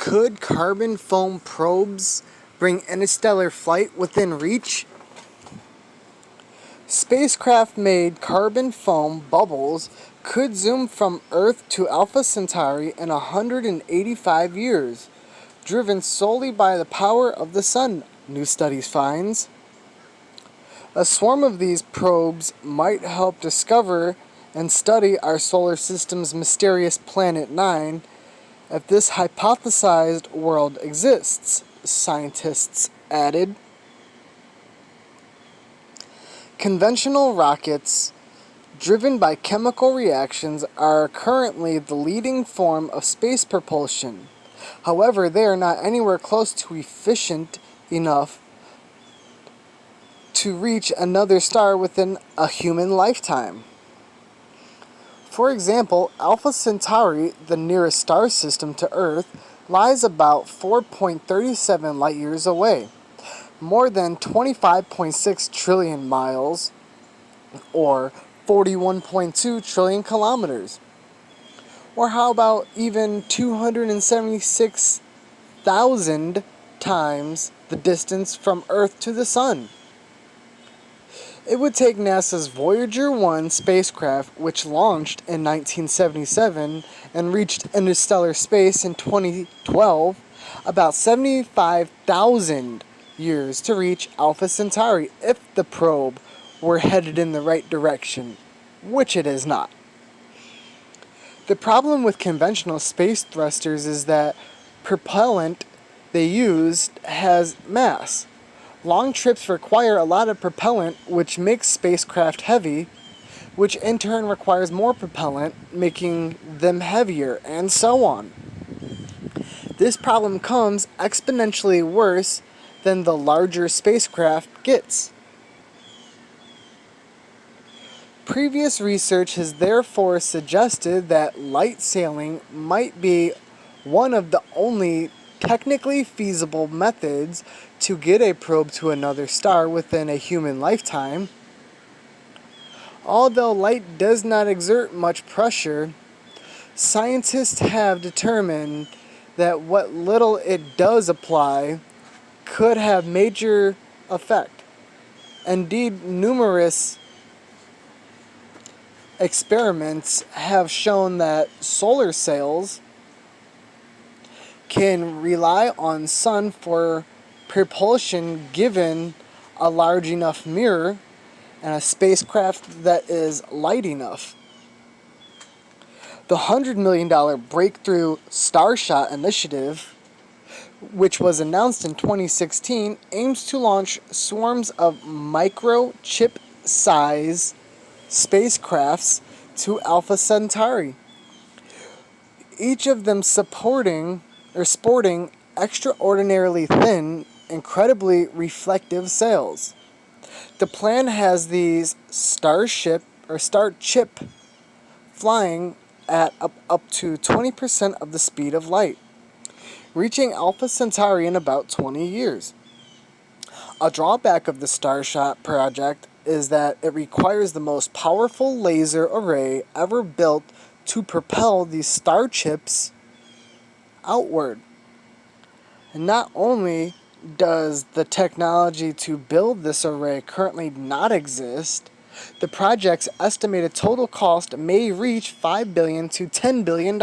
Could carbon foam probes bring interstellar flight within reach? Spacecraft-made carbon foam bubbles could zoom from Earth to Alpha Centauri in 185 years, driven solely by the power of the sun, new studies finds. A swarm of these probes might help discover and study our solar system's mysterious Planet 9 if this hypothesized world exists, scientists added. Conventional rockets, driven by chemical reactions, are currently the leading form of space propulsion. However, they are not anywhere close to efficient enough to reach another star within a human lifetime. For example, Alpha Centauri, the nearest star system to Earth, lies about 4.37 light years away, more than 25.6 trillion miles, or 41.2 trillion kilometers. Or how about even 276,000 times the distance from Earth to the Sun? It would take NASA's Voyager 1 spacecraft, which launched in 1977 and reached interstellar space in 2012, about 75,000 years to reach Alpha Centauri if the probe were headed in the right direction, which it is not. The problem with conventional space thrusters is that propellant they used has mass. Long trips require a lot of propellant, which makes spacecraft heavy, which in turn requires more propellant, making them heavier, and so on. This problem comes exponentially worse than the larger spacecraft gets. Previous research has therefore suggested that light sailing might be one of the only technically feasible methods to get a probe to another star within a human lifetime. Although light does not exert much pressure, scientists have determined that what little it does apply could have major effect. Indeed, numerous experiments have shown that solar sails can rely on sun for propulsion given a large enough mirror and a spacecraft that is light enough. The $100 million Breakthrough Starshot initiative, which was announced in 2016, aims to launch swarms of microchip-size spacecrafts to Alpha Centauri, each of them sporting extraordinarily thin, incredibly reflective sails. The plan has these starchip flying at up to 20% of the speed of light, reaching Alpha Centauri in about 20 years. A drawback of the Starshot project is that it requires the most powerful laser array ever built to propel these star chips outward. And not only does the technology to build this array currently not exist, the project's estimated total cost may reach $5 billion to $10 billion.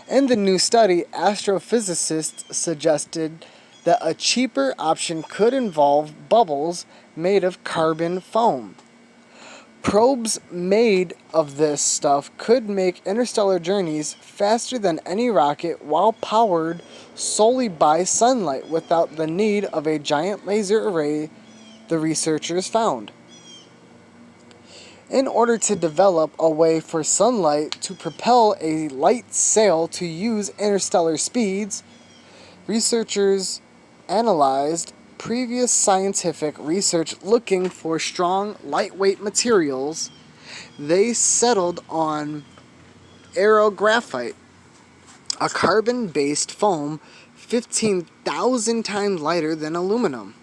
In the new study, astrophysicists suggested that a cheaper option could involve bubbles made of carbon foam. Probes made of this stuff could make interstellar journeys faster than any rocket while powered solely by sunlight without the need of a giant laser array, the researchers found. In order to develop a way for sunlight to propel a light sail to use interstellar speeds, researchers analyzed previous scientific research looking for strong, lightweight materials. They settled on aerographite, a carbon-based foam 15,000 times lighter than aluminum.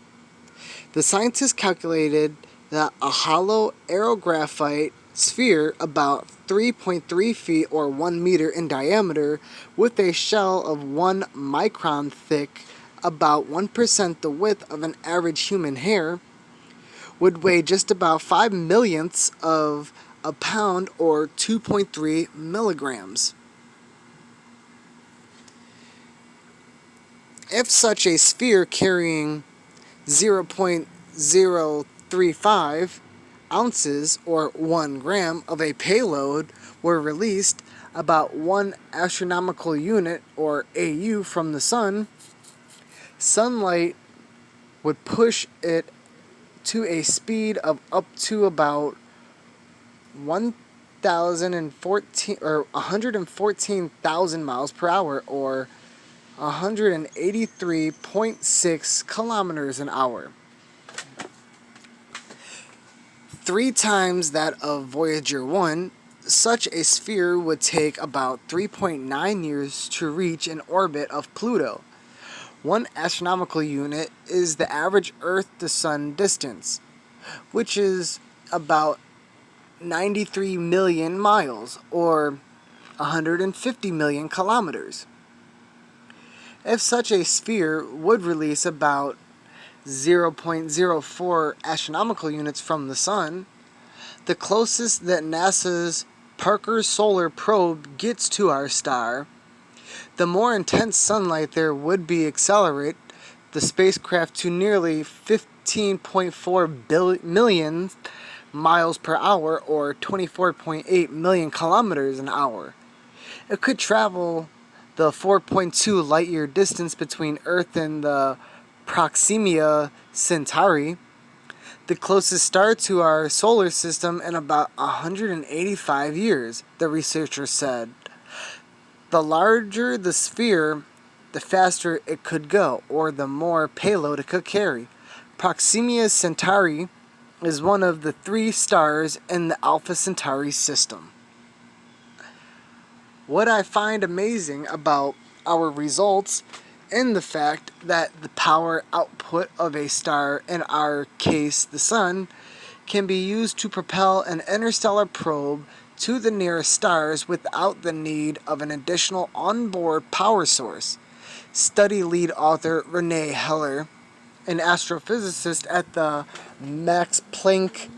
The scientists calculated that a hollow aerographite sphere about 3.3 feet or 1 meter in diameter with a shell of 1 micron thick, about 1% the width of an average human hair, would weigh just about 5 millionths of a pound or 2.3 milligrams. If such a sphere carrying 0.035 ounces or 1 gram of a payload were released about 1 astronomical unit or AU from the sun, sunlight would push it to a speed of up to about 114,000 miles per hour or 183.6 kilometers an hour. 3 times that of Voyager 1, such a sphere would take about 3.9 years to reach an orbit of Pluto. 1 astronomical unit is the average Earth-to-Sun distance, which is about 93 million miles, or 150 million kilometers. If such a sphere would release about 0.04 astronomical units from the sun, the closest that NASA's Parker Solar Probe gets to our star, the more intense sunlight there would be accelerate the spacecraft to nearly 15.4 million miles per hour or 24.8 million kilometers an hour. It could travel the 4.2 light-year distance between Earth and the Proxima Centauri, the closest star to our solar system, in about 185 years, the researcher said. The larger the sphere, the faster it could go, or the more payload it could carry. Proxima Centauri is one of the 3 stars in the Alpha Centauri system. What I find amazing about our results in the fact that the power output of a star, in our case the sun, can be used to propel an interstellar probe to the nearest stars without the need of an additional onboard power source. Study lead author Renee Heller, an astrophysicist at the Max Planck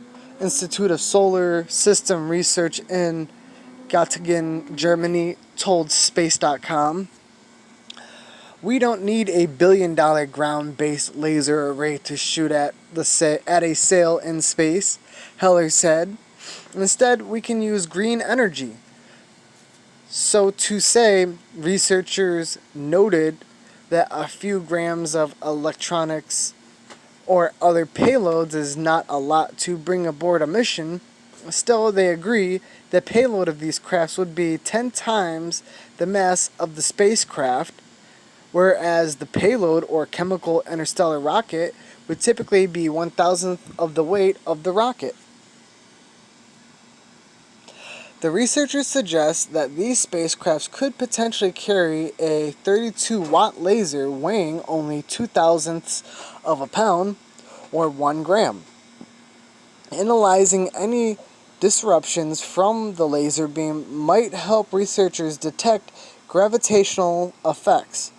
Institute of Solar System Research in Göttingen, Germany, told Space.com. We don't need a billion-dollar ground-based laser array to shoot at a sail in space, Heller said. Instead, we can use green energy. So to say, researchers noted that a few grams of electronics or other payloads is not a lot to bring aboard a mission. Still, they agree the payload of these crafts would be 10 times the mass of the spacecraft, whereas the payload or chemical interstellar rocket would typically be 1,000th of the weight of the rocket. The researchers suggest that these spacecrafts could potentially carry a 32-watt laser weighing only 2,000ths of a pound, or 1 gram. Analyzing any disruptions from the laser beam might help researchers detect gravitational effects,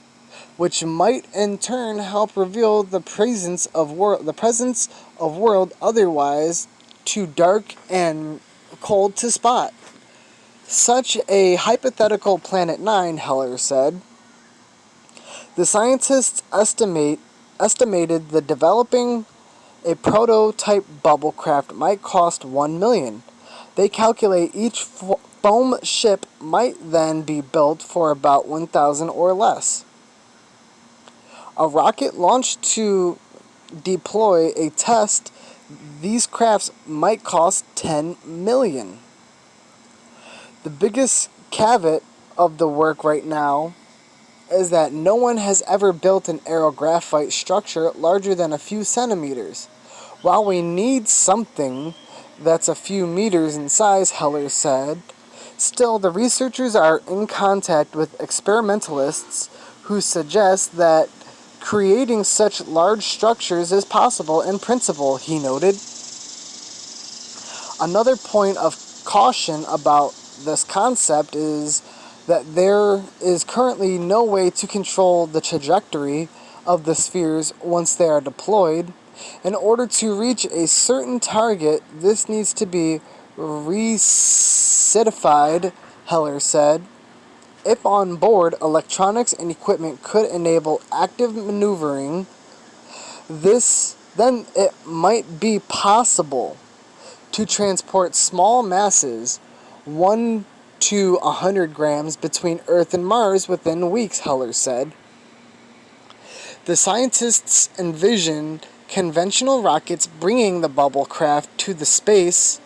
which might in turn help reveal the presence of world otherwise too dark and cold to spot. Such a hypothetical Planet 9, Heller said. The scientists estimated the developing a prototype bubble craft might cost $1 million. They calculate each foam ship might then be built for about 1,000 or less. A rocket launched to deploy a test, these crafts might cost $10 million. The biggest caveat of the work right now is that no one has ever built an aerographite structure larger than a few centimeters. While we need something that's a few meters in size, Heller said, still the researchers are in contact with experimentalists who suggest that creating such large structures is possible in principle, he noted. Another point of caution about this concept is that there is currently no way to control the trajectory of the spheres once they are deployed. In order to reach a certain target, this needs to be resetified, Heller said. If on board, electronics and equipment could enable active maneuvering, then it might be possible to transport small masses, 1 to 100 grams, between Earth and Mars within weeks, Heller said. The scientists envisioned conventional rockets bringing the bubble craft to space,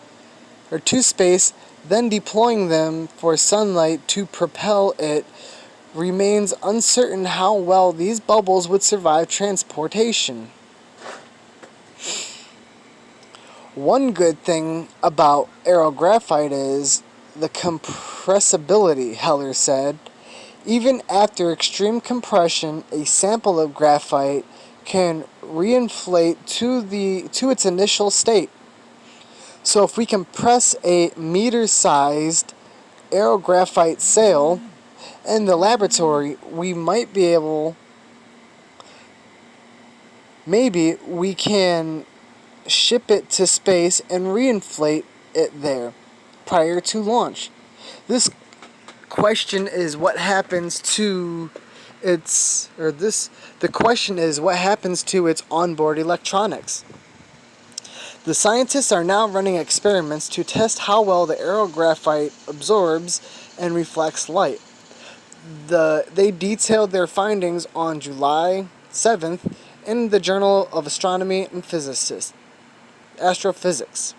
then deploying them for sunlight to propel it. Remains uncertain how well these bubbles would survive transportation. One good thing about aerographite is the compressibility, Heller said. Even after extreme compression, a sample of graphite can reinflate to its initial state. So if we compress a meter-sized aerographite sail in the laboratory, maybe we can ship it to space and reinflate it there prior to launch. The question is what happens to its onboard electronics. The scientists are now running experiments to test how well the aerographite absorbs and reflects light. They detailed their findings on July 7th in the Journal of Astronomy and Astrophysics.